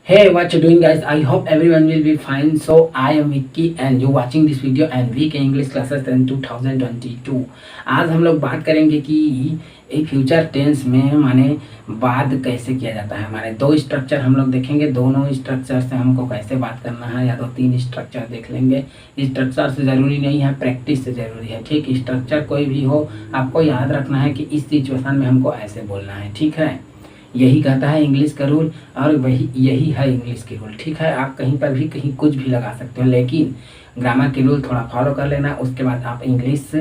Hey, what you doing, guys? I hope everyone will be fine. So I am Vicky and you watching this video and week English classes in 2022. आज हम लोग बात करेंगे कि एक future tense में माने बात कैसे किया जाता है। माने दो स्ट्रक्चर हम लोग देखेंगे, दोनों स्ट्रक्चर से हमको कैसे बात करना है, या तो तीन स्ट्रक्चर देख लेंगे। स्ट्रक्चर से ज़रूरी नहीं है, प्रैक्टिस से ज़रूरी है। ठीक, स्ट्रक्चर कोई भी हो आपको याद रखना है कि इस सिचुएशन में हमको ऐसे बोलना है। ठीक है, यही कहता है इंग्लिश का रूल और वही यही है इंग्लिश की रूल। ठीक है, आप कहीं पर भी कहीं कुछ भी लगा सकते हो, लेकिन ग्रामर के रूल थोड़ा फॉलो कर लेना। उसके बाद आप इंग्लिश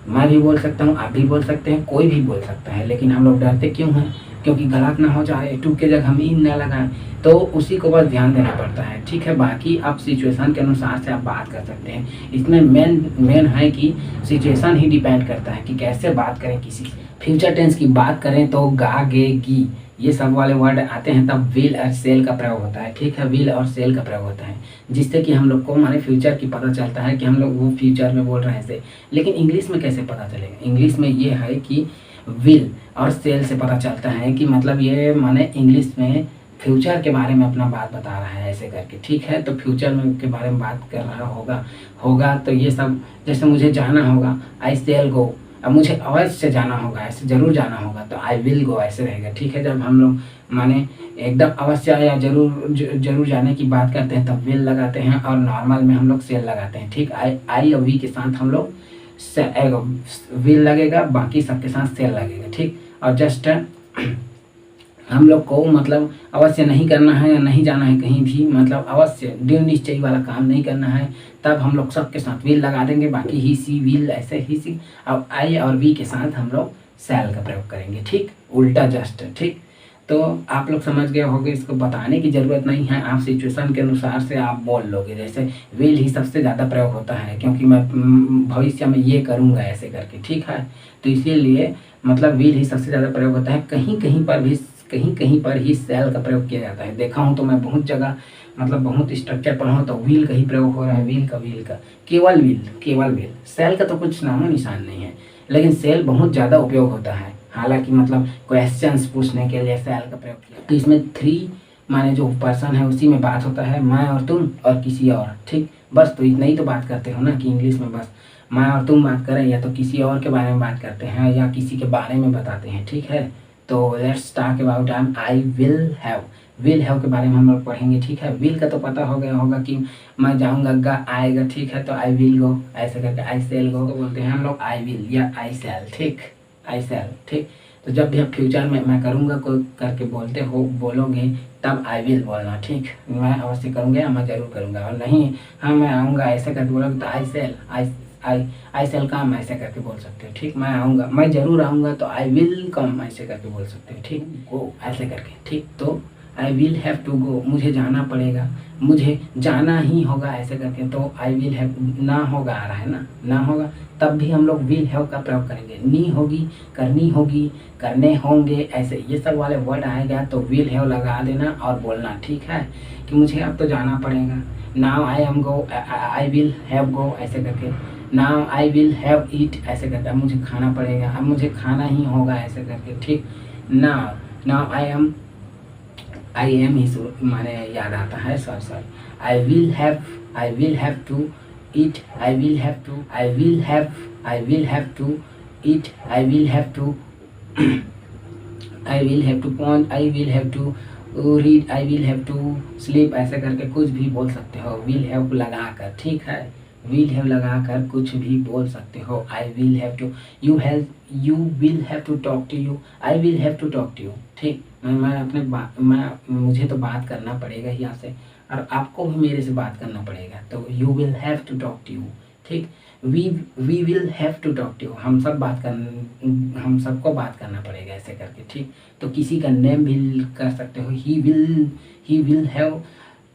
मैं भी बोल सकता हूँ, आप भी बोल सकते हैं, कोई भी बोल सकता है। लेकिन हम लोग डरते क्यों हैं? क्योंकि गलत ना हो जाए, टू के जगह हम इन ना लगाएं, तो उसी को बस ध्यान देना पड़ता है। ठीक है, बाकी आप सिचुएशन के अनुसार से आप बात कर सकते हैं। इसमें मेन है कि सिचुएशन ही डिपेंड करता है कि कैसे बात करें। किसी फ्यूचर टेंस की बात करें तो गा, गे, गी ये सब वाले वर्ड आते हैं तब विल और सेल का प्रयोग होता है। ठीक है, विल और सेल का प्रयोग होता है, जिससे कि हम लोग को माने फ्यूचर की पता चलता है कि हम लोग वो फ्यूचर में बोल रहे हैं से। लेकिन इंग्लिश में कैसे पता चलेगा? इंग्लिश में ये है कि विल और सेल से पता चलता है कि मतलब ये माने इंग्लिश में फ्यूचर के बारे में अपना बात बता रहा है ऐसे करके। ठीक है, तो फ्यूचर में के बारे में बात कर रहा होगा तो ये सब, जैसे मुझे जाना होगा आई सेल गो, अब मुझे अवश्य जाना होगा, ऐसे ज़रूर जाना होगा तो आई विल गो ऐसे रहेगा। ठीक है, जब हम लोग माने एकदम अवश्य या जरूर जाने की बात करते हैं तब विल लगाते हैं, और नॉर्मल में हम लोग सेल लगाते हैं। ठीक, आई और वी के साथ हम लोग विल लगेगा, बाकी सबके साथ सेल लगेगा। ठीक, और जस्ट हम लोग को मतलब अवश्य नहीं करना है या नहीं जाना है कहीं भी, मतलब अवश्य दृढ़ निश्चय वाला काम नहीं करना है, तब हम लोग सबके साथ विल लगा देंगे। बाकी ही सी विल ऐसे ही सी, अब आई और वी के साथ हम लोग सेल का प्रयोग करेंगे। ठीक, उल्टा जस्ट। ठीक, तो आप लोग समझ गए होंगे, इसको बताने की ज़रूरत नहीं है, आप सिचुएशन के अनुसार से आप बोल लोगे। जैसे विल ही सबसे ज़्यादा प्रयोग होता है क्योंकि मैं भविष्य में ये करूँगा ऐसे करके। ठीक है, तो इसीलिए मतलब विल ही सबसे ज़्यादा प्रयोग होता है। कहीं कहीं पर ही सेल का प्रयोग किया जाता है। देखा हूँ तो मैं बहुत जगह मतलब बहुत स्ट्रक्चर पढ़ा हूँ तो व्हील का ही प्रयोग हो रहा है। व्हील का केवल व्हील। सेल का तो कुछ नामो निशान नहीं है, लेकिन सेल बहुत ज़्यादा उपयोग होता है। हालांकि मतलब क्वेश्चंस पूछने के लिए सेल का प्रयोग किया। तो इसमें थ्री माने जो पर्सन है उसी में बात होता है, मैं और तुम और किसी और। ठीक, बस तो इतना ही तो बात करते हो ना कि इंग्लिश में बस मैं और तुम बात करें, या तो किसी और के बारे में बात करते हैं या किसी के बारे में बताते हैं। ठीक है, तो let's talk about I will have के बारे में हम लोग पढ़ेंगे। ठीक है, विल का तो पता हो गया होगा कि मैं जाऊंगा, गा आएगा। ठीक है, तो आई विल गो ऐसे करके, आई सेल गो तो बोलते हैं हम लोग आई विल या आई सेल। ठीक, आई सेल। ठीक, तो जब भी आप फ्यूचर में मैं करूंगा कोई करके बोलोगे तब आई विल बोलना। ठीक, मैं अवश्य करूंगा या मैं जरूर करूंगा, और नहीं हाँ मैं आऊँगा ऐसे करके बोलोगे तो आई सेल आई सेल कम ऐसे करके बोल सकते हो। ठीक, मैं आऊँगा, मैं ज़रूर आऊँगा तो आई विल कम ऐसे करके बोल सकते हो। ठीक, गो ऐसे करके। ठीक, तो I will have to go, मुझे जाना पड़ेगा, मुझे जाना ही होगा ऐसे करके। तो आई विल हैव ना होगा आ रहा है ना होगा, तब भी हम लोग विल हैव का प्रयोग करेंगे। नी होगी, करनी होगी, करने होंगे, ऐसे ये सब वाले वर्ड आएगा तो विल हैव लगा देना और बोलना। ठीक है, कि मुझे अब तो जाना पड़ेगा। Now I am go, I will have गो ऐसे करके। नाउ आई विल हैव ईट ऐसे करके, अब मुझे खाना पड़ेगा, अब मुझे खाना ही होगा ऐसे करके। ठीक, नाउ आई एम ही माने याद आता है, sorry I will have to eat, I will have to eat, I will have to punch, I will have to read, I will have to sleep ऐसे करके कुछ भी बोल सकते हो विल हैव लगाकर। ठीक है, विल हैव लगाकर कुछ भी बोल सकते हो। I will have to, you will have to talk to you, I will have to talk to you. ठीक, मुझे तो बात करना पड़ेगा यहाँ से, और आपको भी मेरे से बात करना पड़ेगा, तो you will have to talk to you. ठीक, we will have to talk to you, हम सबको बात करना पड़ेगा ऐसे करके। ठीक, तो किसी का नेम भी कर सकते हो, he will have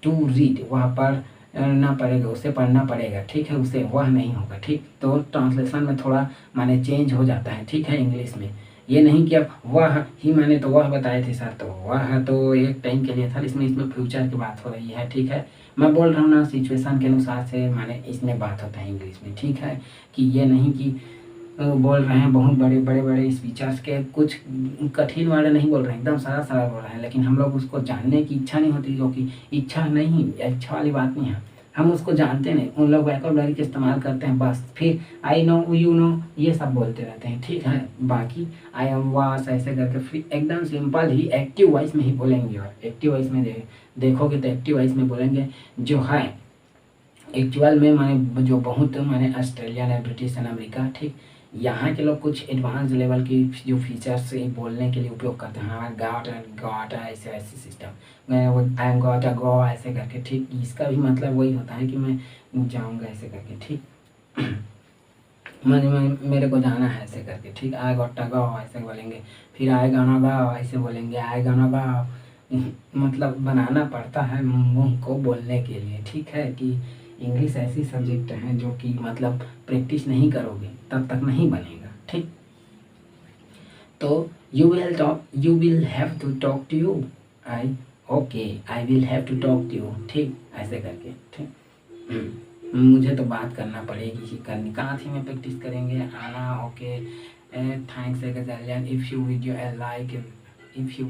to read, वहाँ पर ना पड़ेगा, उसे पढ़ना पड़ेगा। ठीक है, उसे वह नहीं होगा। ठीक, तो ट्रांसलेशन में थोड़ा माने चेंज हो जाता है। ठीक है, इंग्लिश में ये नहीं कि अब वह ही, मैंने तो वह बताए थे सर, तो वह तो एक टाइम के लिए था, इसमें फ्यूचर की बात हो रही है। ठीक है, मैं बोल रहा हूँ ना सिचुएशन के अनुसार से माने इसमें बात होता है इंग्लिश में। ठीक है, कि ये नहीं कि बोल रहे हैं, बहुत बड़े बड़े बड़े स्पीचर्स के कुछ कठिन वर्ड नहीं बोल रहे हैं, एकदम सरल सरल बोल रहे हैं, लेकिन हम लोग उसको जानने की इच्छा नहीं होती, जो कि इच्छा नहीं, इच्छा वाली बात नहीं है, हम उसको जानते नहीं, उन लोग वोकैबुलरी का इस्तेमाल करते हैं बस, फिर आई नो, यू नो, ये सब बोलते रहते हैं, ठीक है। बाकी आई एम, वास, ऐसे करके फिर एकदम सिंपल ही एक्टिव वॉइस में ही बोलेंगे, और एक्टिव वॉइस में देखोगे तो एक्टिव वॉइस में बोलेंगे जो है एक्चुअल में, माने जो बहुत माने ऑस्ट्रेलियन है, ब्रिटिश एंड अमेरिका, ठीक, यहाँ के लोग कुछ एडवांस लेवल की जो फीचर्स बोलने के लिए उपयोग करते हैं, हमारा गॉट एंड गॉट ऐसे ऐसे system, I am got a go ऐसे करके, ठीक, इसका भी मतलब वही होता है कि मैं जाऊँगा ऐसे करके, ठीक, मेरे को जाना है ऐसे करके, ठीक, आई गॉट अ गो ऐसे बोलेंगे, फिर आई गाना गाओ ऐसे बोलेंगे, आई गाना गाओ, मतलब बनाना पड़ता है मुंह को बोलने के लिए, ठीक है, कि इंग्लिश ऐसी सब्जेक्ट है जो कि मतलब प्रैक्टिस नहीं करोगे तब तक नहीं बनेगा, ठीक। तो you will have to talk to you, I, okay, I will have to talk to you, ठीक, ऐसे करके, ठीक। मुझे तो बात करना पड़ेगी, करनी कहाँ थी में प्रैक्टिस करेंगे, आना, okay, thanks if you video like, if you